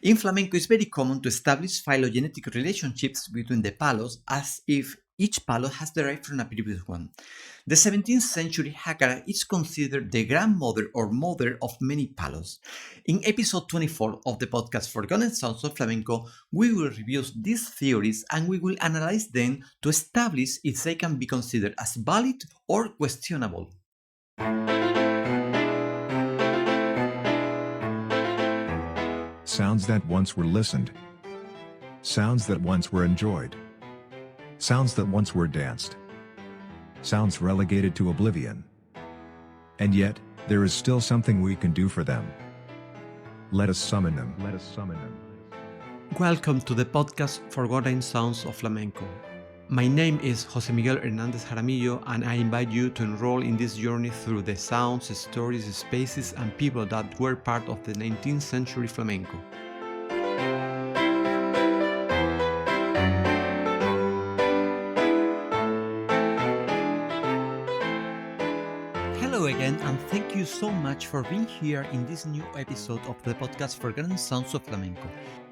In flamenco, it's very common to establish phylogenetic relationships between the palos as if each palo has derived from a previous one. The 17th century jácara is considered the grandmother or mother of many palos. In episode 24 of the podcast Forgotten Sounds of Flamenco, we will review these theories and we will analyze them to establish if they can be considered as valid or questionable. Sounds that once were listened. Sounds that once were enjoyed. Sounds that once were danced. Sounds relegated to oblivion. And yet, there is still something we can do for them. Let us summon them. Let us summon them. Welcome to the podcast Forgotten Sounds of Flamenco. My name is José Miguel Hernández Jaramillo, and I invite you to enroll in this journey through the sounds, stories, spaces, and people that were part of the 19th century flamenco. Hello again, and thank you so much for being here in this new episode of the podcast Forgotten Sounds of Flamenco.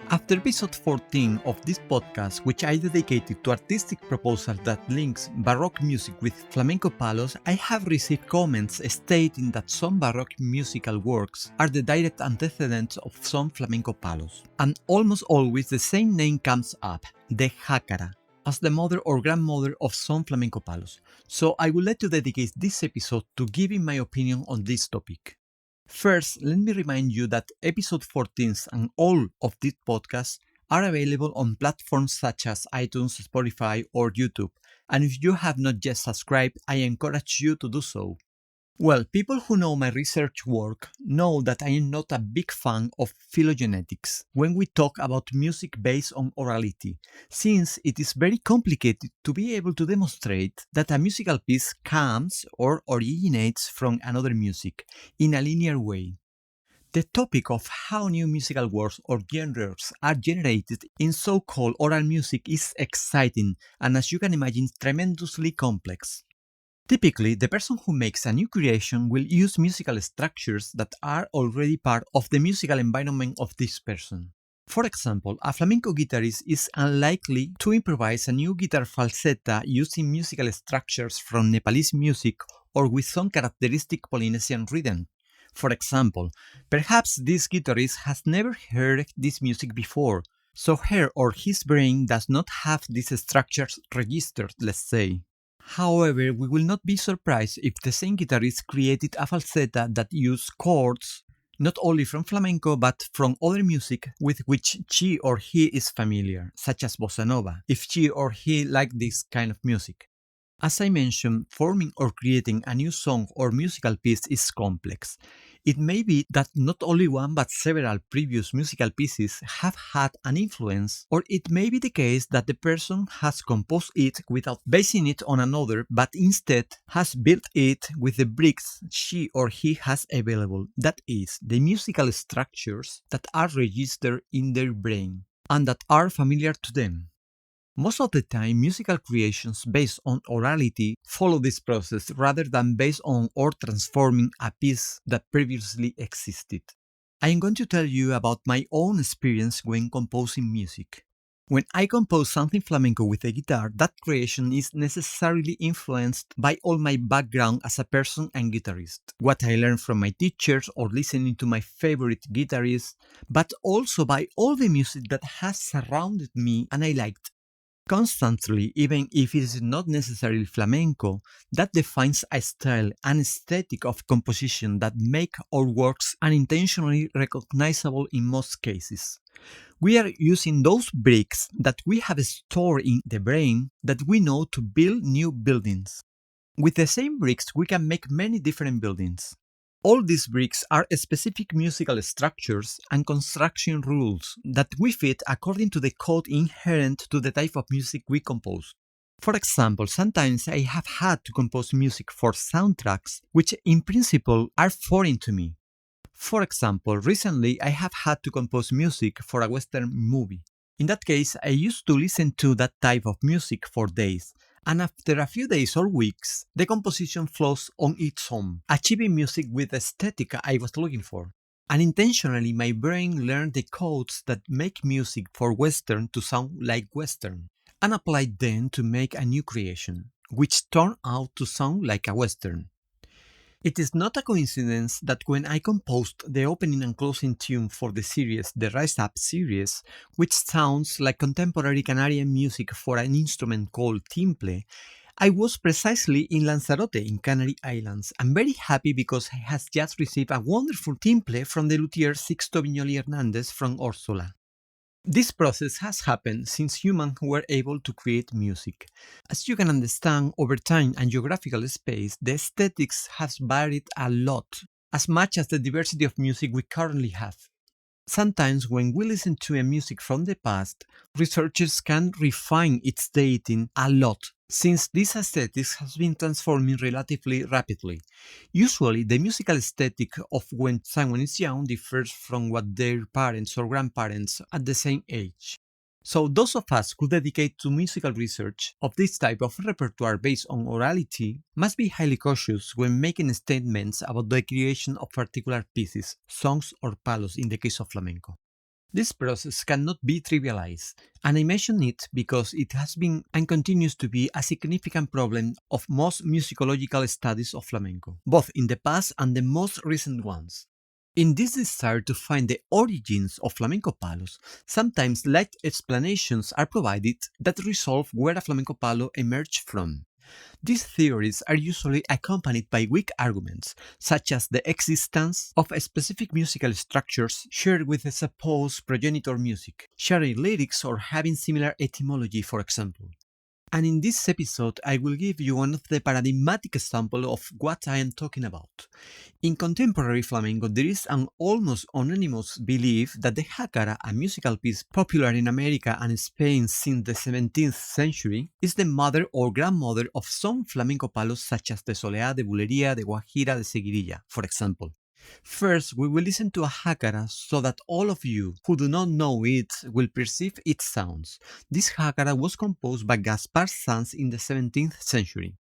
After episode 14 of this podcast, which I dedicated to artistic proposals that links Baroque music with flamenco palos, I have received comments stating that some Baroque musical works are the direct antecedents of some flamenco palos. And almost always the same name comes up, the jácara, as the mother or grandmother of some flamenco palos. So I would like to dedicate this episode to giving my opinion on this topic. First, let me remind you that episode 14 and all of these podcasts are available on platforms such as iTunes, Spotify, or YouTube, and if you have not yet subscribed, I encourage you to do so. Well, people who know my research work know that I am not a big fan of phylogenetics when we talk about music based on orality, since it is very complicated to be able to demonstrate that a musical piece comes or originates from another music in a linear way. The topic of how new musical works or genres are generated in so-called oral music is exciting and, as you can imagine, tremendously complex. Typically, the person who makes a new creation will use musical structures that are already part of the musical environment of this person. For example, a flamenco guitarist is unlikely to improvise a new guitar falseta using musical structures from Nepalese music or with some characteristic Polynesian rhythm. For example, perhaps this guitarist has never heard this music before, so her or his brain does not have these structures registered, let's say. However, we will not be surprised if the same guitarist created a falseta that used chords not only from flamenco but from other music with which she or he is familiar, such as bossa nova, if she or he likes this kind of music. As I mentioned, forming or creating a new song or musical piece is complex. It may be that not only one but several previous musical pieces have had an influence, or it may be the case that the person has composed it without basing it on another, but instead has built it with the bricks she or he has available, that is, the musical structures that are registered in their brain and that are familiar to them. Most of the time, musical creations based on orality follow this process rather than based on or transforming a piece that previously existed. I am going to tell you about my own experience when composing music. When I compose something flamenco with a guitar, that creation is necessarily influenced by all my background as a person and guitarist, what I learned from my teachers or listening to my favorite guitarists, but also by all the music that has surrounded me and I liked. Constantly, even if it is not necessarily flamenco, that defines a style and aesthetic of composition that make our works unintentionally recognizable in most cases. We are using those bricks that we have stored in the brain that we know to build new buildings. With the same bricks, we can make many different buildings. All these bricks are specific musical structures and construction rules that we fit according to the code inherent to the type of music we compose. For example, sometimes I have had to compose music for soundtracks which in principle are foreign to me. For example, recently I have had to compose music for a Western movie. In that case, I used to listen to that type of music for days, and after a few days or weeks, the composition flows on its own, achieving music with the aesthetic I was looking for. Unintentionally, my brain learned the codes that make music for Western to sound like Western, and applied them to make a new creation, which turned out to sound like a Western. It is not a coincidence that when I composed the opening and closing tune for the series, the Rise Up series, which sounds like contemporary Canarian music for an instrument called timple, I was precisely in Lanzarote in Canary Islands. I'm very happy because I has just received a wonderful timple from the luthier Sixto Viñoli Hernandez from Orsola. This process has happened since humans were able to create music. As you can understand, over time and geographical space, the aesthetics has varied a lot, as much as the diversity of music we currently have. Sometimes when we listen to a music from the past, researchers can refine its dating a lot, since this aesthetics has been transforming relatively rapidly. Usually, the musical aesthetic of when someone is young differs from what their parents or grandparents at the same age. So those of us who dedicate to musical research of this type of repertoire based on orality must be highly cautious when making statements about the creation of particular pieces, songs or palos in the case of flamenco. This process cannot be trivialized, and I mention it because it has been and continues to be a significant problem of most musicological studies of flamenco, both in the past and the most recent ones. In this desire to find the origins of flamenco palos, sometimes light explanations are provided that resolve where a flamenco palo emerged from. These theories are usually accompanied by weak arguments, such as the existence of specific musical structures shared with a supposed progenitor music, sharing lyrics or having similar etymology, for example. And in this episode, I will give you one of the paradigmatic examples of what I am talking about. In contemporary flamenco, there is an almost unanimous belief that the jácara, a musical piece popular in America and Spain since the 17th century, is the mother or grandmother of some flamenco palos such as the soleá, the bulería, the guajira, the seguirilla, for example. First, we will listen to a jácara so that all of you who do not know it will perceive its sounds. This jácara was composed by Gaspar Sanz in the 17th century.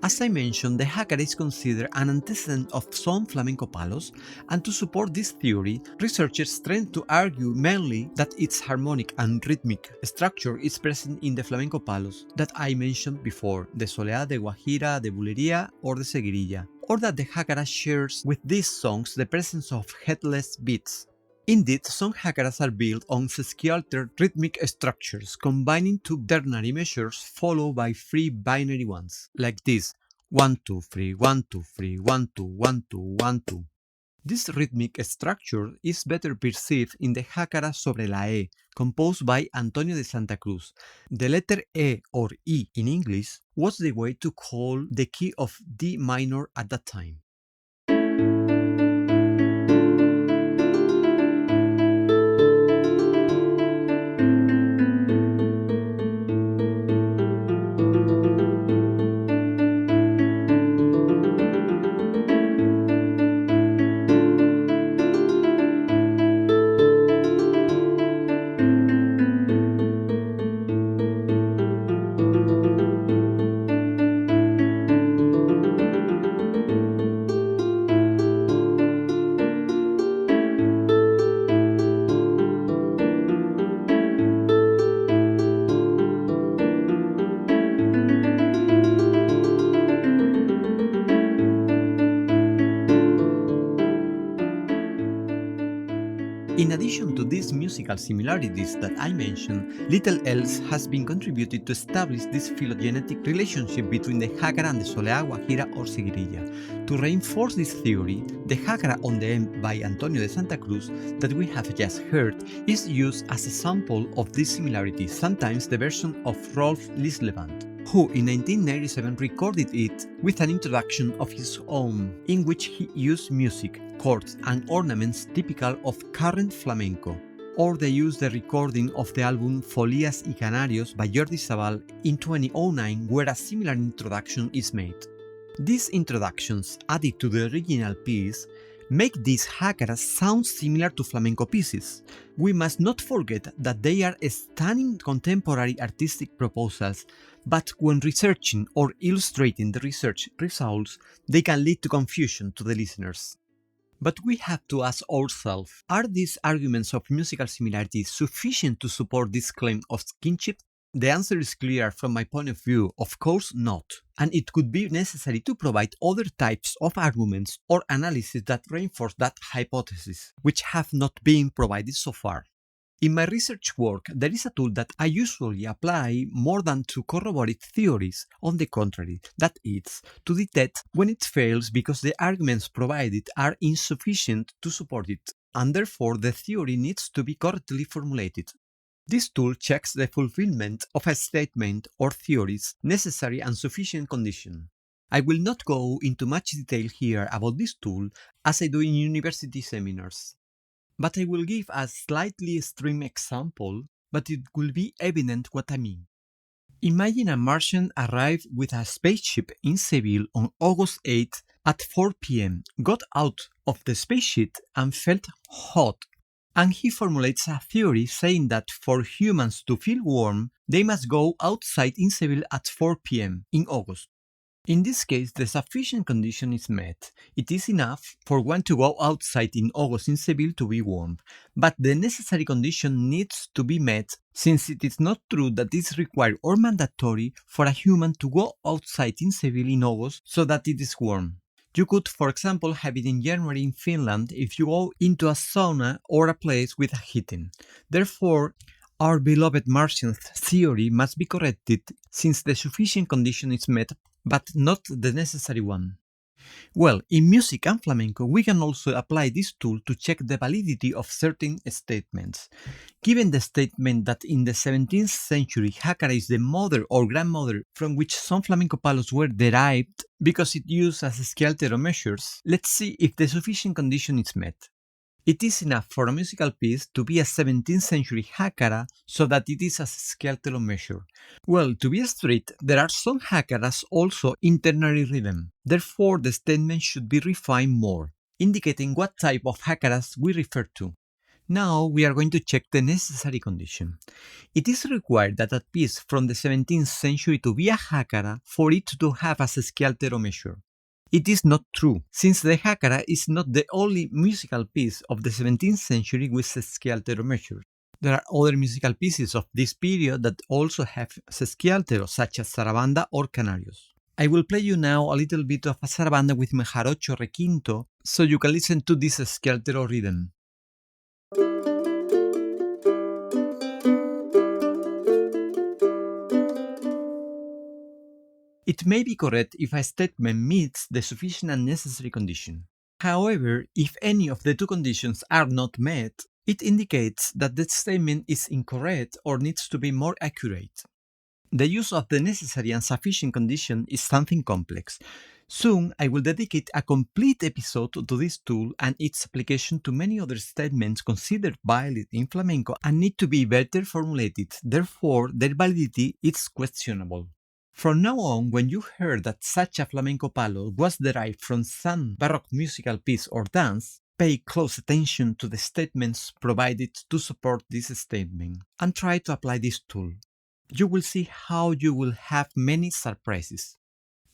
As I mentioned, the jácara is considered an antecedent of some flamenco palos, and to support this theory, researchers tend to argue mainly that its harmonic and rhythmic structure is present in the flamenco palos that I mentioned before, the soleá, the guajira, the bulería, or the seguirilla, or that the jácara shares with these songs the presence of headless beats. Indeed, some jácaras are built on sesquialter rhythmic structures, combining two ternary measures followed by three binary ones, like this: 1 2 3 1 2 3 1 2 1 2 1 2. This rhythmic structure is better perceived in the jácara sobre la E, composed by Antonio de Santa Cruz. The letter E or E in English was the way to call the key of D minor at that time. In addition to these musical similarities that I mentioned, little else has been contributed to establish this phylogenetic relationship between the jácara and the soleá, guajira or seguirilla. To reinforce this theory, the jácara on the end by Antonio de Santa Cruz that we have just heard is used as a sample of this similarity, sometimes the version of Rolf Lislevant, who in 1997 recorded it with an introduction of his own, in which he used music, chords and ornaments typical of current flamenco. Or they used the recording of the album Folias y Canarios by Jordi Sabal in 2009, where a similar introduction is made. These introductions, added to the original piece, make these jácaras sound similar to flamenco pieces. We must not forget that they are stunning contemporary artistic proposals, but when researching or illustrating the research results, they can lead to confusion to the listeners. But we have to ask ourselves, are these arguments of musical similarity sufficient to support this claim of kinship? The answer is clear from my point of view, of course not, and it could be necessary to provide other types of arguments or analysis that reinforce that hypothesis, which have not been provided so far. In my research work, there is a tool that I usually apply more than to corroborate theories. On the contrary, that is, to detect when it fails because the arguments provided are insufficient to support it, and therefore the theory needs to be correctly formulated. This tool checks the fulfillment of a statement or theory's necessary and sufficient condition. I will not go into much detail here about this tool as I do in university seminars, but I will give a slightly extreme example, but it will be evident what I mean. Imagine a Martian arrived with a spaceship in Seville on August 8 at 4 p.m., got out of the spaceship and felt hot. And he formulates a theory saying that for humans to feel warm, they must go outside in Seville at 4 p.m. in August. In this case, the sufficient condition is met. It is enough for one to go outside in August in Seville to be warm, but the necessary condition needs to be met since it is not true that it is required or mandatory for a human to go outside in Seville in August so that it is warm. You could, for example, have it in January in Finland if you go into a sauna or a place with heating. Therefore, our beloved Martian theory must be corrected since the sufficient condition is met, but not the necessary one. Well, in music and flamenco, we can also apply this tool to check the validity of certain statements. Given the statement that in the 17th century jácara is the mother or grandmother from which some flamenco palos were derived because it used as scale altero measures, let's see if the sufficient condition is met. It is enough for a musical piece to be a 17th century jácara so that it is a scale altero measure. Well, to be straight, there are some jácaras also in ternary rhythm. Therefore, the statement should be refined more, indicating what type of jácaras we refer to. Now we are going to check the necessary condition. It is required that a piece from the 17th century to be a jácara for it to have a scale altero measure. It is not true, since the jácara is not the only musical piece of the 17th century with a scale altero measure. There are other musical pieces of this period that also have scale altero, such as Sarabanda or Canarios. I will play you now a little bit of a Sarabanda with mi jarocho requinto, so you can listen to this scale altero rhythm. It may be correct if a statement meets the sufficient and necessary condition. However, if any of the two conditions are not met, it indicates that the statement is incorrect or needs to be more accurate. The use of the necessary and sufficient condition is something complex. Soon, I will dedicate a complete episode to this tool and its application to many other statements considered valid in flamenco and need to be better formulated, therefore their validity is questionable. From now on, when you heard that such a flamenco palo was derived from some baroque musical piece or dance, pay close attention to the statements provided to support this statement and try to apply this tool. You will see how you will have many surprises.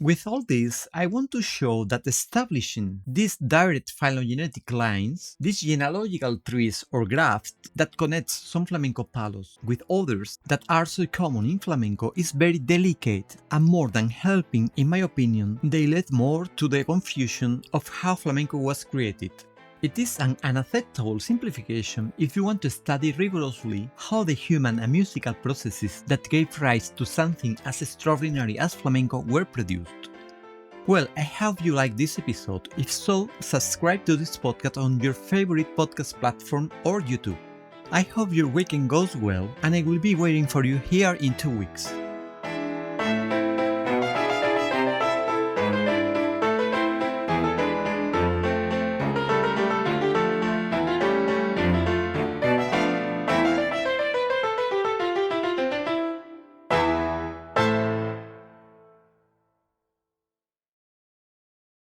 With all this, I want to show that establishing these direct phylogenetic lines, these genealogical trees or graphs that connect some flamenco palos with others that are so common in flamenco is very delicate, and more than helping, in my opinion, they led more to the confusion of how flamenco was created. It is an unacceptable simplification if you want to study rigorously how the human and musical processes that gave rise to something as extraordinary as flamenco were produced. Well, I hope you liked this episode. If so, subscribe to this podcast on your favorite podcast platform or YouTube. I hope your weekend goes well, and I will be waiting for you here in 2 weeks.